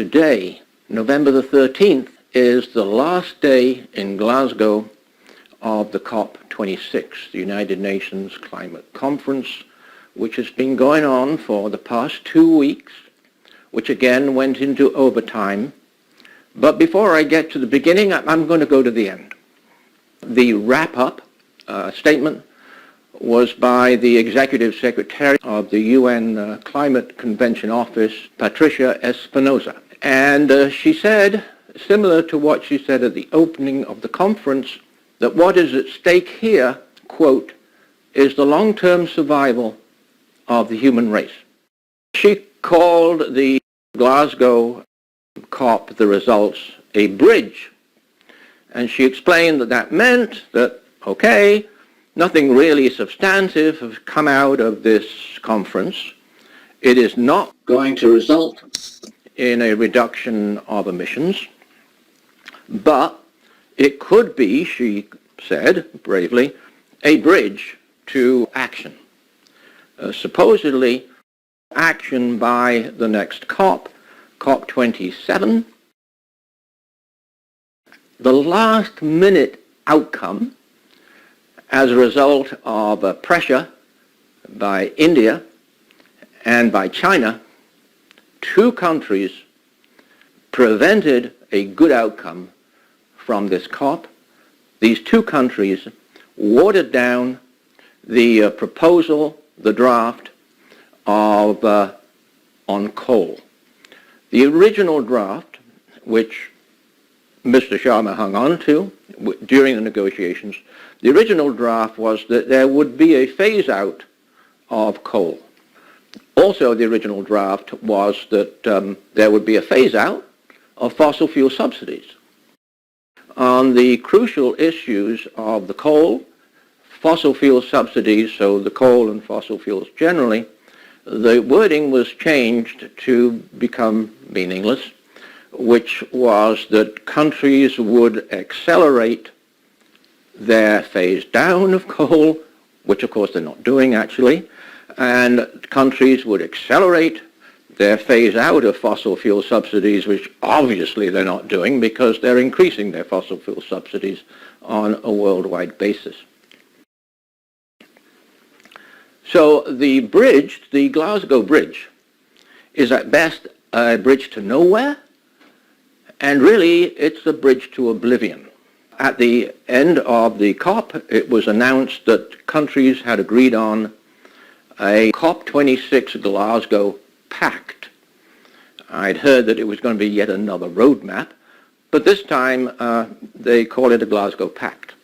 Today, November the 13th, is the last day in Glasgow of the COP26, the United Nations Climate Conference, which has been going on for the past 2 weeks, which again went into overtime. But before I get to the beginning, I'm going to go to the end. The wrap-up statement was by the Executive Secretary of the UN Climate Convention Office, Patricia Espinosa. And she said, similar to what she said at the opening of the conference, that what is at stake here, quote, is the long-term survival of the human race. She called the Glasgow COP, the results, a bridge. And she explained that that meant that, okay, nothing really substantive has come out of this conference. It is not going to result in a reduction of emissions, but it could be, she said bravely, a bridge to action. Supposedly, action by the next COP, COP27. The last-minute outcome as a result of pressure by India and by China, two countries prevented a good outcome from this COP. These two countries watered down the proposal, the draft of on coal. The original draft, which Mr. Sharma hung on to during the negotiations, the original draft was that there would be a phase-out of coal. Also, the original draft was that there would be a phase-out of fossil fuel subsidies. On the crucial issues of the coal, fossil fuel subsidies, so the coal and fossil fuels generally, the wording was changed to become meaningless, which was that countries would accelerate their phase down of coal, which of course they're not doing actually, and countries would accelerate their phase out of fossil fuel subsidies, which obviously they're not doing because they're increasing their fossil fuel subsidies on a worldwide basis. So the bridge, the Glasgow Bridge, is at best a bridge to nowhere, and really it's a bridge to oblivion. At the end of the COP, it was announced that countries had agreed on a COP26 Glasgow Pact. I'd heard that it was going to be yet another roadmap, but this time they call it a Glasgow Pact.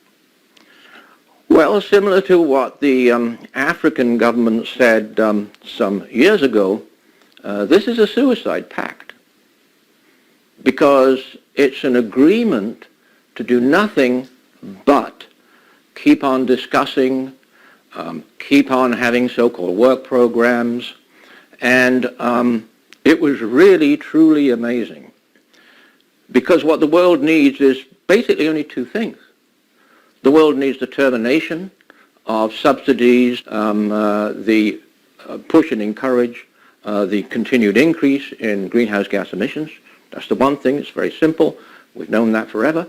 Well, similar to what the African government said some years ago, this is a suicide pact because it's an agreement to do nothing but keep on discussing, keep on having so-called work programs, and it was really, truly amazing. Because what the world needs is basically only two things. The world needs the termination of subsidies, the push and encourage the continued increase in greenhouse gas emissions. That's the one thing. It's very simple. We've known that forever.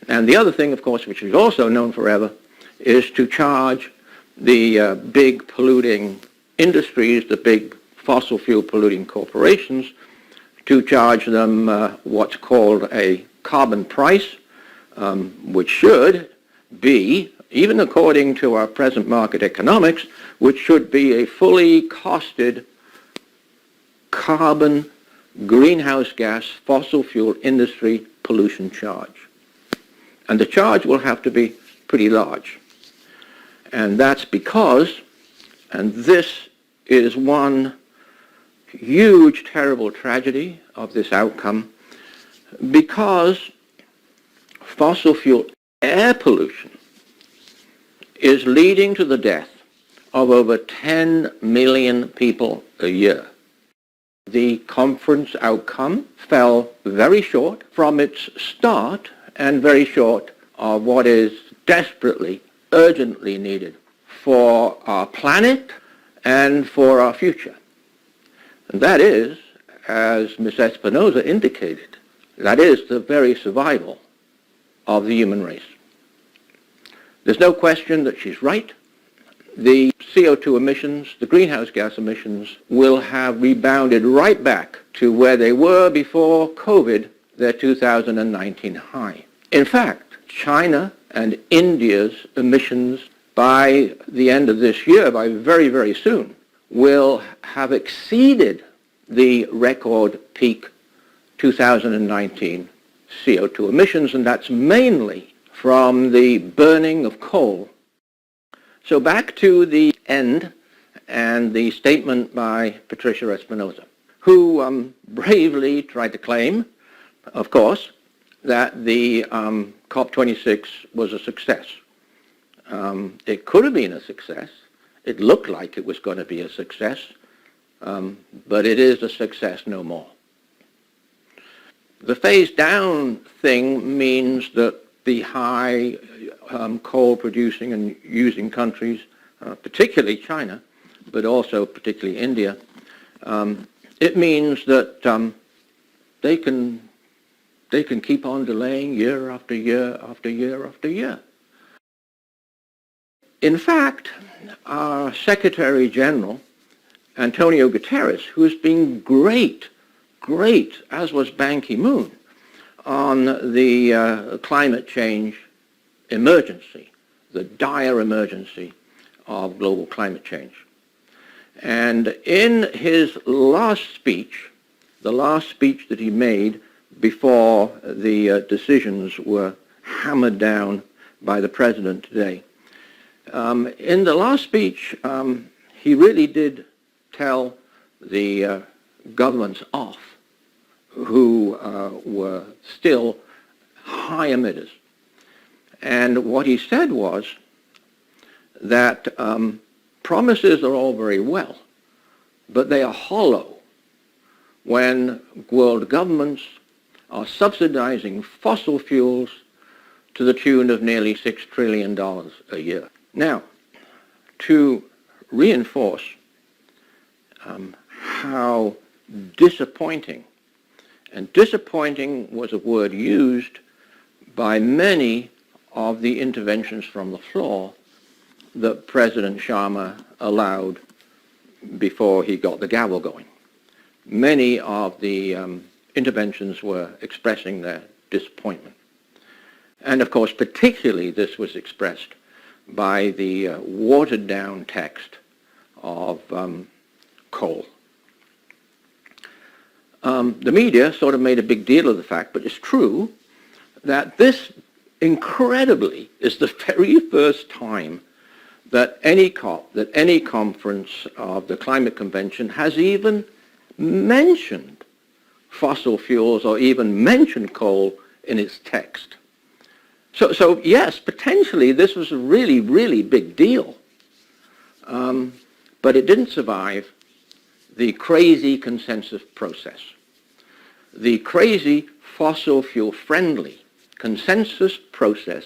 And the other thing, of course, which we've also known forever, is to charge the big polluting industries, the big fossil fuel polluting corporations, to charge them what's called a carbon price, which should be, even according to our present market economics, which should be a fully costed carbon greenhouse gas fossil fuel industry pollution charge. And the charge will have to be pretty large. And that's because, and this is one huge, terrible tragedy of this outcome, because fossil fuel air pollution is leading to the death of over 10 million people a year. The conference outcome fell very short from its start and very short of what is desperately, urgently needed for our planet and for our future. And that is, as Ms. Espinosa indicated, that is the very survival of the human race. There's no question that she's right. The CO2 emissions, the greenhouse gas emissions, will have rebounded right back to where they were before COVID, their 2019 high. In fact, China and India's emissions by the end of this year, by very, very soon, will have exceeded the record peak 2019 CO2 emissions, and that's mainly from the burning of coal. So back to the end and the statement by Patricia Espinosa, who bravely tried to claim, of course, that the COP26 was a success. It could have been a success. It looked like it was going to be a success, but it is a success no more. The phase down thing means that the high coal producing and using countries, particularly China, but also particularly India, it means that they can keep on delaying year after year after year after year. In fact, our Secretary General, Antonio Guterres, who has been great, as was Ban Ki-moon, on the climate change emergency, the dire emergency of global climate change. And in his last speech, the last speech that he made before the decisions were hammered down by the President today, in the last speech, he really did tell the governments off who were still high emitters. And what he said was that promises are all very well, but they are hollow when world governments are subsidizing fossil fuels to the tune of nearly $6 trillion a year. Now, to reinforce how disappointing, and disappointing was a word used by many of the interventions from the floor that President Sharma allowed before he got the gavel going. Many of the interventions were expressing their disappointment. And of course, particularly this was expressed by the watered-down text of coal. The media sort of made a big deal of the fact, but it's true, that this incredibly is the very first time that any COP, that any conference of the Climate Convention has even mentioned fossil fuels or even mentioned coal in its text. So yes, potentially this was a really, really big deal. But it didn't survive the crazy consensus process. The crazy fossil fuel friendly consensus process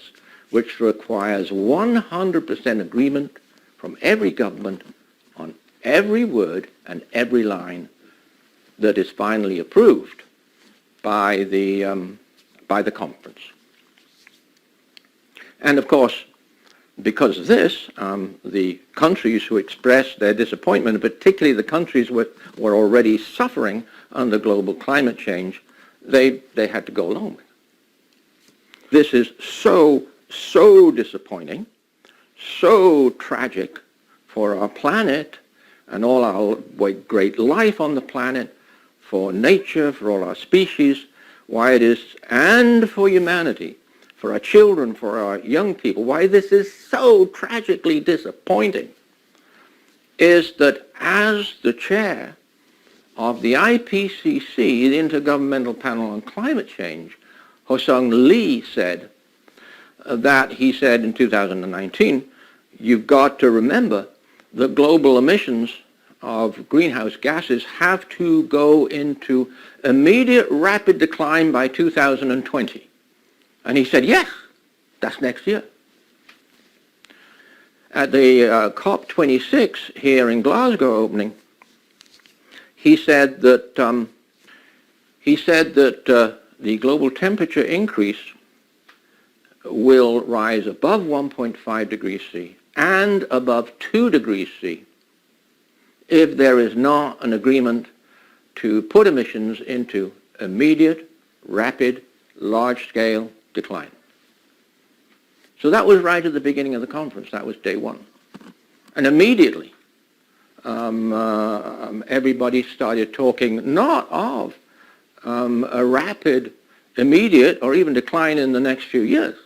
which requires 100% agreement from every government on every word and every line that is finally approved by the conference. And of course, because of this, the countries who expressed their disappointment, particularly the countries which were already suffering under global climate change, they had to go along with it. This is so disappointing, so tragic for our planet and all our great life on the planet, for nature, for all our species, why it is, and for humanity, for our children, for our young people, why this is so tragically disappointing, is that as the chair of the IPCC, the Intergovernmental Panel on Climate Change, Ho-Sung Lee said that he said in 2019, you've got to remember that global emissions of greenhouse gases have to go into immediate rapid decline by 2020. And he said, yes, that's next year. At the COP26 here in Glasgow opening, he said that He said that the global temperature increase will rise above 1.5 degrees C and above 2 degrees C if there is not an agreement to put emissions into immediate, rapid, large-scale decline. So that was right at the beginning of the conference. That was day one. And immediately, everybody started talking not of a rapid, immediate, or even decline in the next few years.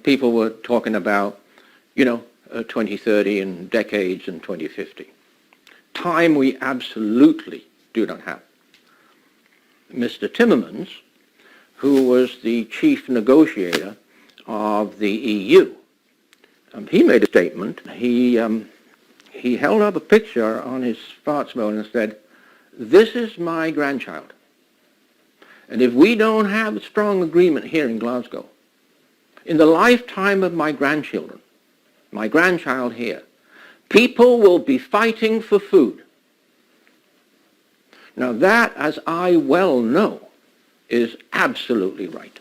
People were talking about, 2030 and decades and 2050. Time we absolutely do not have. Mr. Timmermans, who was the chief negotiator of the EU, he made a statement. He held up a picture on his smartphone and said, "This is my grandchild. And if we don't have a strong agreement here in Glasgow, in the lifetime of my grandchildren, my grandchild here, people will be fighting for food." Now that, as I well know, is absolutely right.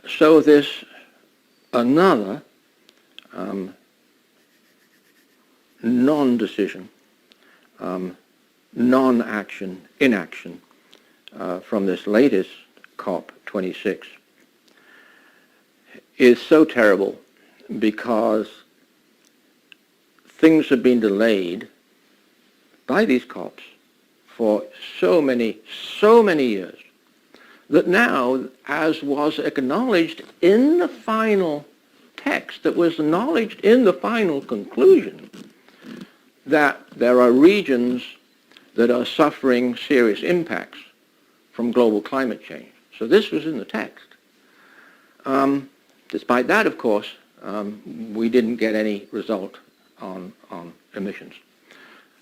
So this another non-decision, non-action, inaction from this latest COP26 is so terrible because things have been delayed by these COPs for so many years that now, as was acknowledged in the final text, that was acknowledged in the final conclusion, that there are regions that are suffering serious impacts from global climate change. So this was in the text. Despite that, of course, we didn't get any result on emissions.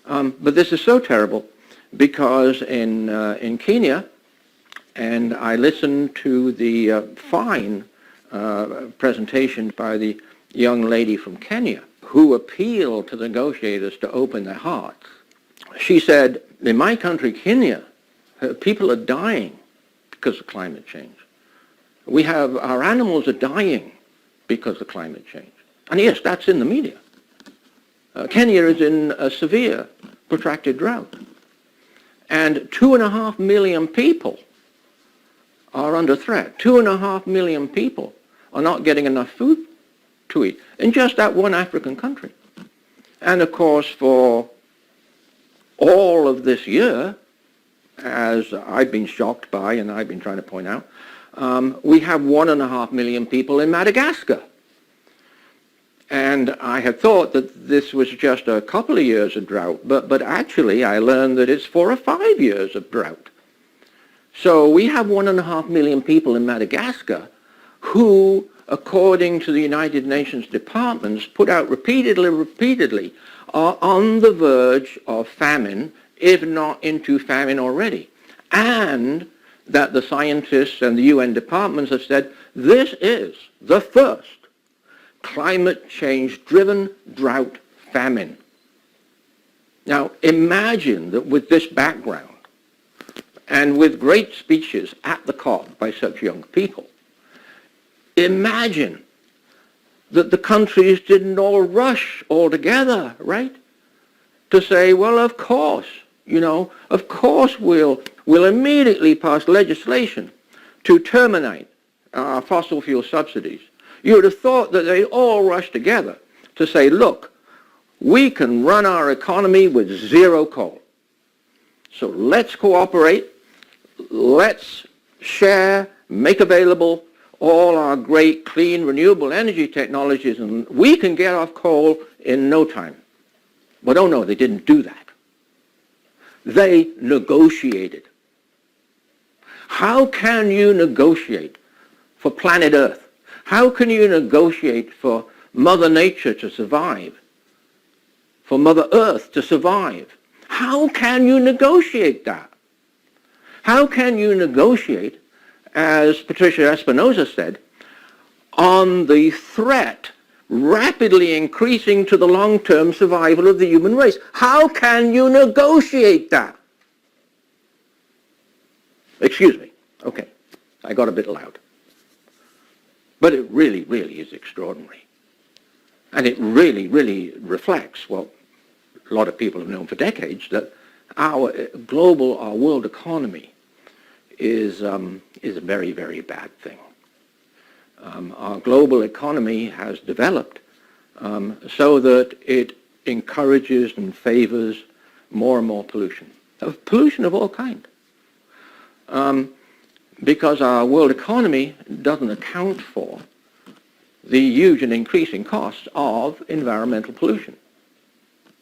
But this is so terrible because in Kenya, and I listened to the fine presentation by the young lady from Kenya who appealed to the negotiators to open their hearts. She said, in my country, Kenya, people are dying because of climate change. Our animals are dying because of climate change. And yes, that's in the media. Kenya is in a severe, protracted drought. And 2.5 million people are under threat. 2.5 million people are not getting enough food to eat in just that one African country. And of course, for all of this year, as I've been shocked by and I've been trying to point out, we have 1.5 million people in Madagascar. And I had thought that this was just a couple of years of drought, but actually I learned that it's 4 or 5 years of drought. So we have 1.5 million people in Madagascar who, according to the United Nations departments, put out repeatedly, are on the verge of famine, if not into famine already. And that the scientists and the UN departments have said, this is the first climate change-driven drought famine. Now, imagine that with this background, and with great speeches at the COP by such young people, imagine that the countries didn't all rush all together, right? To say, well, of course, of course we'll immediately pass legislation to terminate fossil fuel subsidies. You would have thought that they all rushed together to say, look, we can run our economy with zero coal. So let's cooperate, let's share, make available all our great clean renewable energy technologies, and we can get off coal in no time. But oh no, they didn't do that. They negotiated. How can you negotiate for planet Earth? How can you negotiate for Mother Nature to survive? For Mother Earth to survive? How can you negotiate that? How can you negotiate, as Patricia Espinosa said, on the threat rapidly increasing to the long-term survival of the human race? How can you negotiate that? Excuse me. Okay, I got a bit loud. But it really, really is extraordinary. And it really, really reflects what a lot of people have known for decades, that our world economy is a very, very bad thing. Our global economy has developed so that it encourages and favors more and more pollution of all kinds. Because our world economy doesn't account for the huge and increasing costs of environmental pollution,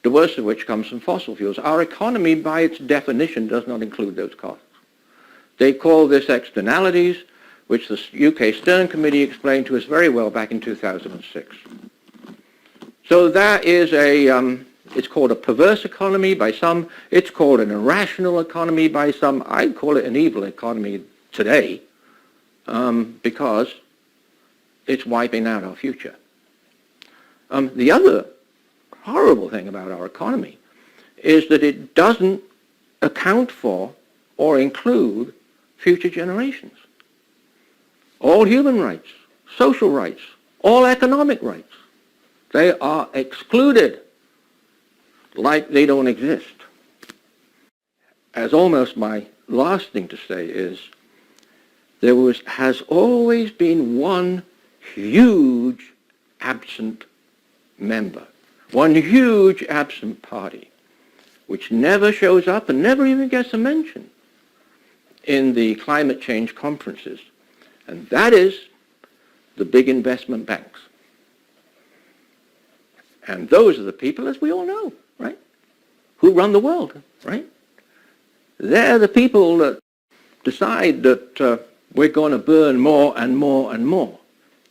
the worst of which comes from fossil fuels. Our economy, by its definition, does not include those costs. They call this externalities, which the UK Stern Committee explained to us very well back in 2006. So that is it's called a perverse economy by some, it's called an irrational economy by some. I'd call it an evil economy today because it's wiping out our future. The other horrible thing about our economy is that it doesn't account for or include future generations. All human rights, social rights, all economic rights, they are excluded like they don't exist. As almost my last thing to say is, has always been one huge absent member, one huge absent party, which never shows up and never even gets a mention in the climate change conferences, and that is the big investment banks. And those are the people, as we all know, right, who run the world, right? They're the people that decide that we're going to burn more and more and more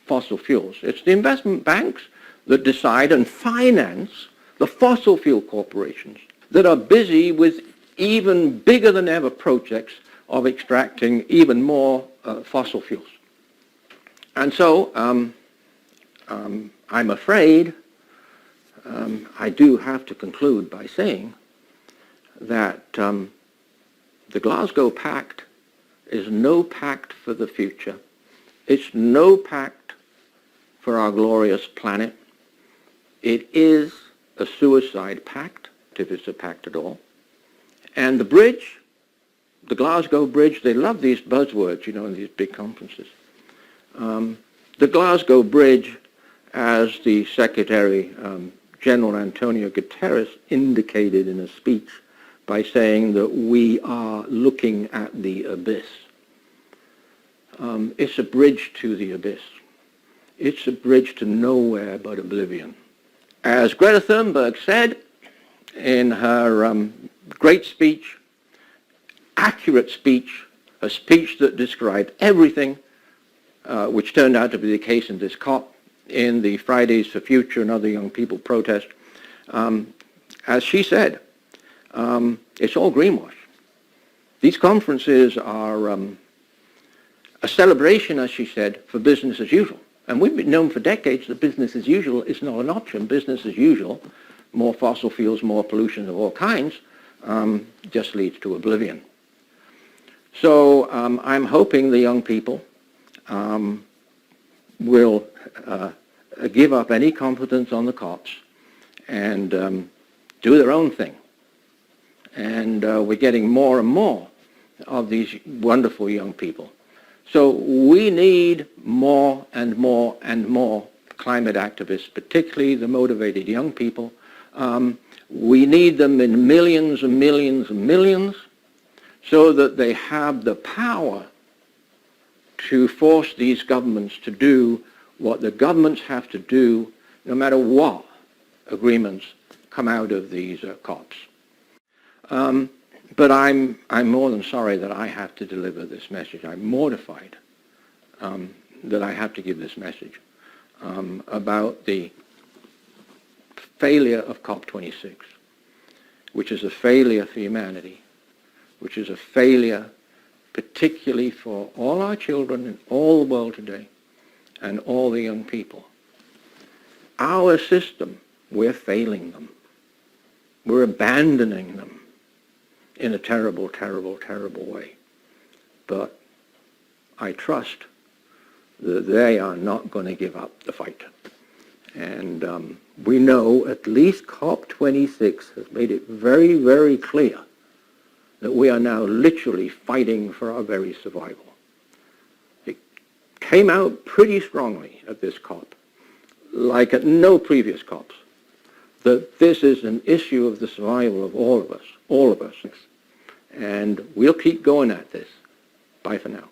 fossil fuels. It's the investment banks that decide and finance the fossil fuel corporations that are busy with even bigger than ever projects of extracting even more fossil fuels. And so I'm afraid I do have to conclude by saying that the Glasgow Pact is no pact for the future. It's no pact for our glorious planet. It is a suicide pact, if it's a pact at all. And the bridge, the Glasgow Bridge, they love these buzzwords, in these big conferences. The Glasgow Bridge, as the Secretary General Antonio Guterres indicated in a speech by saying that we are looking at the abyss. It's a bridge to the abyss. It's a bridge to nowhere but oblivion. As Greta Thunberg said in her great speech, accurate speech, a speech that described everything, which turned out to be the case in this COP, in the Fridays for Future and other young people protest, as she said, it's all greenwash. These conferences are a celebration, as she said, for business as usual. And we've been known for decades that business as usual is not an option. Business as usual, more fossil fuels, more pollution of all kinds, just leads to oblivion. So I'm hoping the young people will give up any confidence on the cops and do their own thing. And we're getting more and more of these wonderful young people. So we need more and more and more climate activists, particularly the motivated young people. We need them in millions and millions and millions so that they have the power to force these governments to do what the governments have to do no matter what agreements come out of these COPs. But I'm more than sorry that I have to deliver this message. I'm mortified that I have to give this message about the failure of COP26, which is a failure for humanity, which is a failure particularly for all our children in all the world today and all the young people. Our system, we're failing them. We're abandoning them in a terrible, terrible, terrible way. but I trust that they are not going to give up the fight. And we know at least COP26 has made it very, very clear that we are now literally fighting for our very survival. It came out pretty strongly at this COP, like at no previous COPs, that this is an issue of the survival of all of us. And we'll keep going at this. Bye for now.